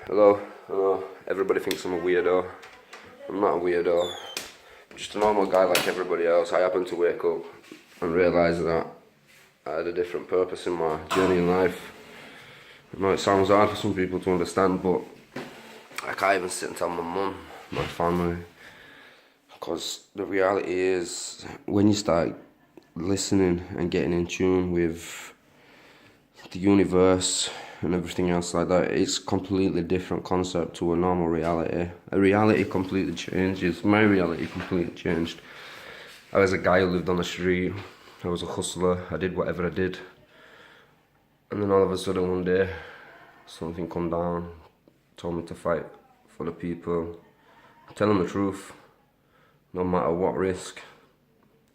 Hello, hello. Everybody thinks I'm a weirdo. I'm not a weirdo. I'm just a normal guy like everybody else. I happened to wake up and realise that I had a different purpose in my journey in life. I know it sounds hard for some people to understand, but I can't even sit and tell my mum, my family, because the reality is when you start listening and getting in tune with the universe and everything else like that, it's completely different concept to a normal reality. A reality completely changes. My reality completely changed. I was a guy who lived on the street. I was a hustler. I did whatever I did. And then all of a sudden one day, something come down, told me to fight for the people. Tell them the truth, no matter what risk.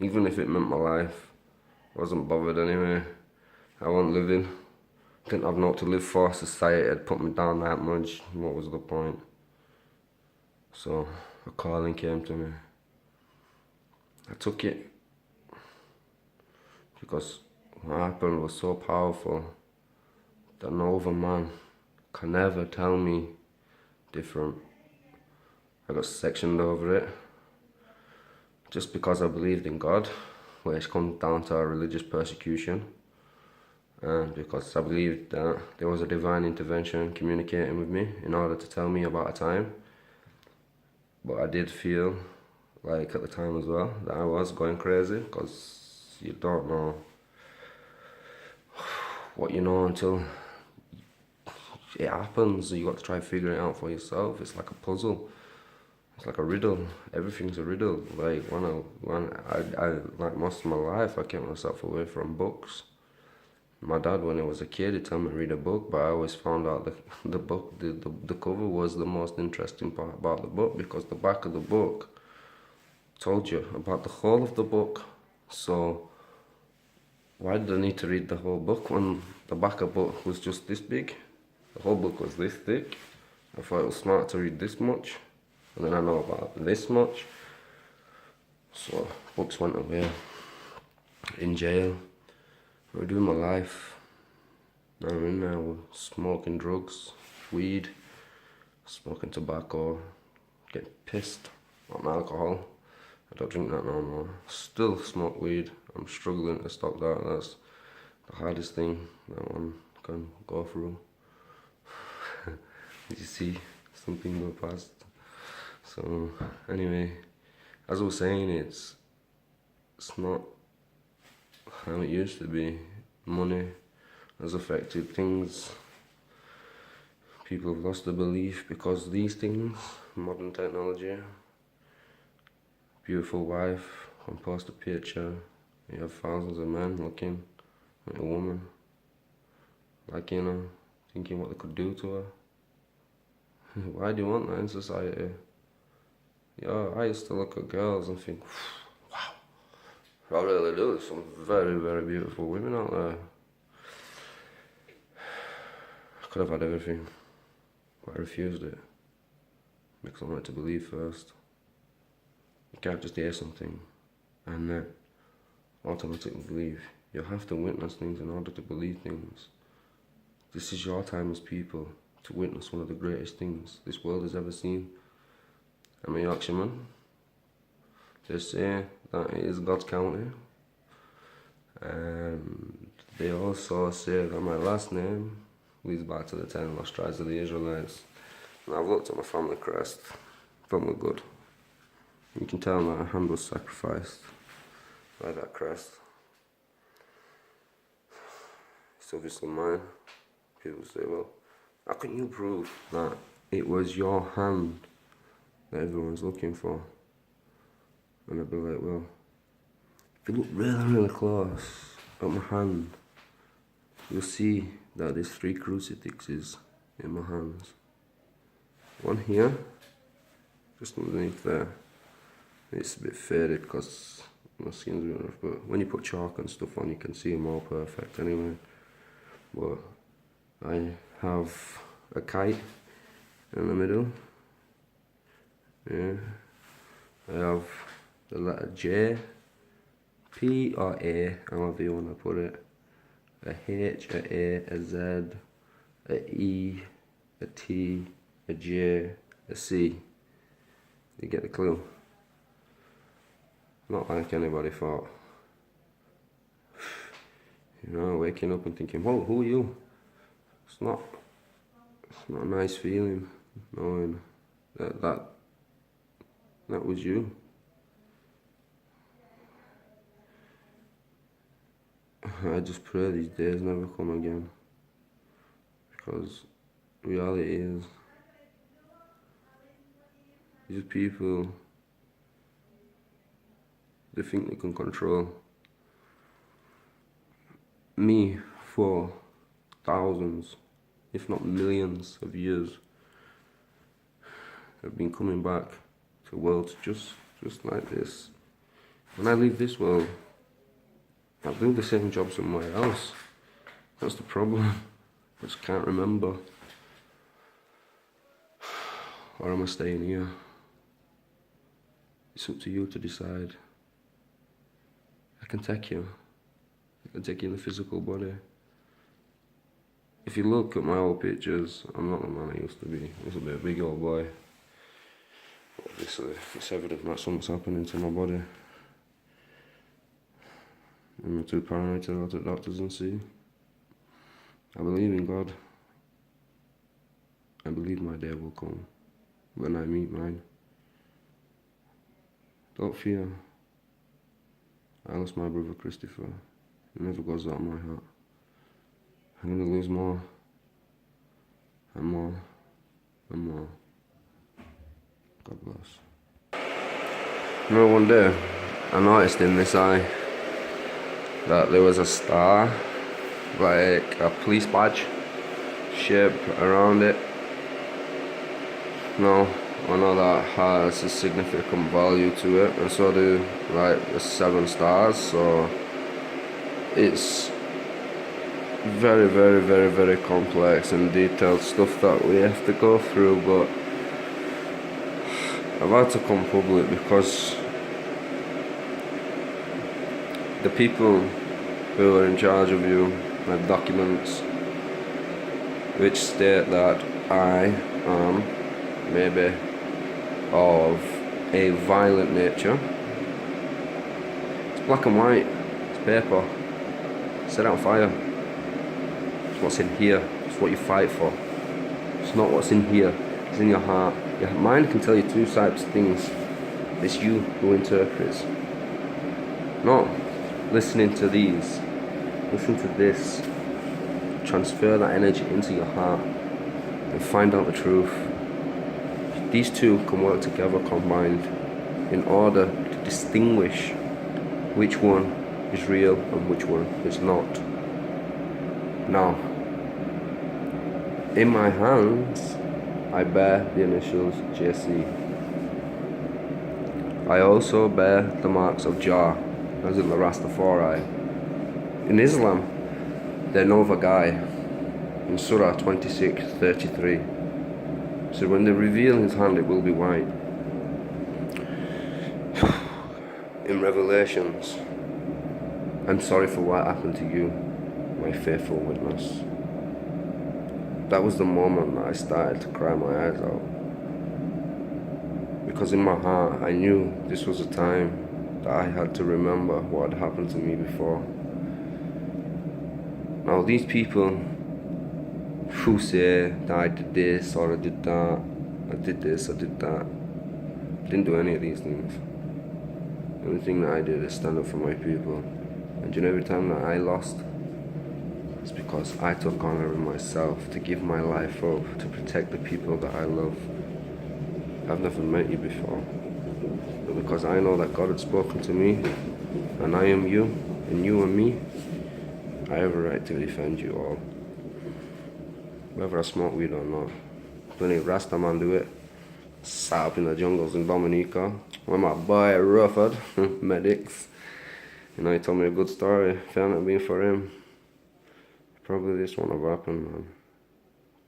Even if it meant my life. I wasn't bothered anyway. I wasn't living. Didn't have naught to live for. Society had put me down that much. What was the point? So a calling came to me. I took it because what happened was so powerful that no other man can ever tell me different. I got sectioned over it just because I believed in God, which comes down to our religious persecution. And because I believed that there was a divine intervention communicating with me in order to tell me about a time. But I did feel like at the time as well that I was going crazy, because you don't know what you know until it happens. You got to try figuring it out for yourself. It's like a puzzle. It's like a riddle. Everything's a riddle. Like when I like most of my life, I kept myself away from books. My dad, when I was a kid, he'd tell me to read a book, but I always found out that the cover was the most interesting part about the book, because the back of the book told you about the whole of the book. So why did I need to read the whole book when the back of the book was just this big? The whole book was this thick. I thought it was smart to read this much, and then I know about this much. So books went away. In jail. I was doing my life. Now I'm in there with smoking drugs, weed, smoking tobacco, getting pissed on alcohol. I don't drink that no more. Still smoke weed. I'm struggling to stop that. That's the hardest thing that one can go through. Did you see something go past? So anyway, as I was saying, it's not how it used to be. Money has affected things. People have lost their belief because these things, modern technology. Beautiful wife, can post a picture, you have thousands of men looking at a woman, like, you know, thinking what they could do to her. Why do you want that in society? Yeah, I used to look at girls and think, wow, I really do. There's some very, very beautiful women out there. I could have had everything, but I refused it. Because I wanted to believe first. You can't just hear something and then automatically believe. You have to witness things in order to believe things. This is your time as people to witness one of the greatest things this world has ever seen. I'm a Yorkshireman. They say that it is God's county. And they also say that my last name leads back to the 10 lost tribes of the Israelites. And I've looked at my family crest. Don't look good. You can tell that a hand was sacrificed by that crest. It's obviously mine. People say, well, how can you prove that it was your hand that everyone's looking for? And I'd be like, well, if you look really, really close at my hand, you'll see that there's 3 crucifixes in my hands. One here, just underneath there. It's a bit faded because my skin's a bit rough, but when you put chalk and stuff on, you can see them all perfect anyway. But I have a kite in the middle. Yeah. I have the letter J, P or A, however you want to put it. A H, a A, a Z, a E, a T, a J, a C. You get the clue? Not like anybody thought. You know, waking up and thinking, whoa, who are you? It's not a nice feeling knowing that was you. I just pray these days never come again, because reality is these people, they think they can control me for thousands, if not millions of years. I've been coming back to worlds just like this. When I leave this world, I'll do the same job somewhere else. That's the problem. I just can't remember. Or am I staying here? It's up to you to decide. I can take you. I can take you in the physical body. If you look at my old pictures, I'm not the man I used to be. I used to be a big old boy. Obviously, it's evident that something's happening to my body. I'm too paranoid to go to doctors and see. I believe in God. I believe my day will come when I meet mine. Don't fear. I lost my brother Christopher. It never goes out of my heart. I'm gonna lose more and more and more. God bless. You know, one day I noticed in this eye that there was a star, like a police badge shape around it. No, I know that has a significant value to it, and so do like the 7 stars. So it's very, very, very, very complex and detailed stuff that we have to go through, but I've had to come public because the people who are in charge of you have documents which state that I am maybe of a violent nature. It's black and white, it's paper, set on fire. It's what's in here, it's what you fight for. It's not what's in here, it's in your heart. Your mind can tell you 2 types of things. It's you who interprets. No, listening to these, listen to this, transfer that energy into your heart and find out the truth. These two can work together combined in order to distinguish which one is real and which one is not. Now, in my hands, I bear the initials JC. I also bear the marks of Jah, as in the Rastafari. In Islam, they know the guy in Surah 26:33. So when they reveal his hand, it will be white. In Revelations, I'm sorry for what happened to you, my faithful witness. That was the moment that I started to cry my eyes out. Because in my heart, I knew this was a time that I had to remember what had happened to me before. Now these people who say that I did this or I did that, I did this, I did that, didn't do any of these things. The only thing that I did is stand up for my people. And you know, every time that I lost, it's because I took honor in myself to give my life up to protect the people that I love. I've never met you before, but because I know that God had spoken to me, and I am you, and you are me, I have a right to defend you all. Whether I smoke weed or not. Plenty of Rasta man do it. Sat up in the jungles in Dominica, with my boy Rufford, medics. You know, he told me a good story. If it hadn't been for him, probably this wouldn't have happened, man.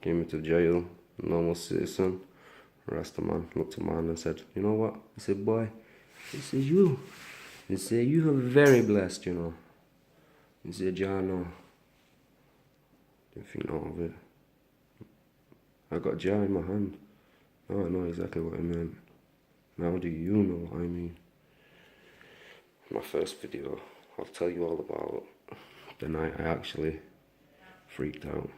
Came into jail, normal citizen. Rasta man looked at man and said, you know what? He said, boy, he said, you. He said, you are very blessed, you know. He said, Jah, no. Didn't think no of it. I got Jah in my hand. Now I know exactly what I meant. Now do you know what I mean? My first video, I'll tell you all about the night I actually freaked out.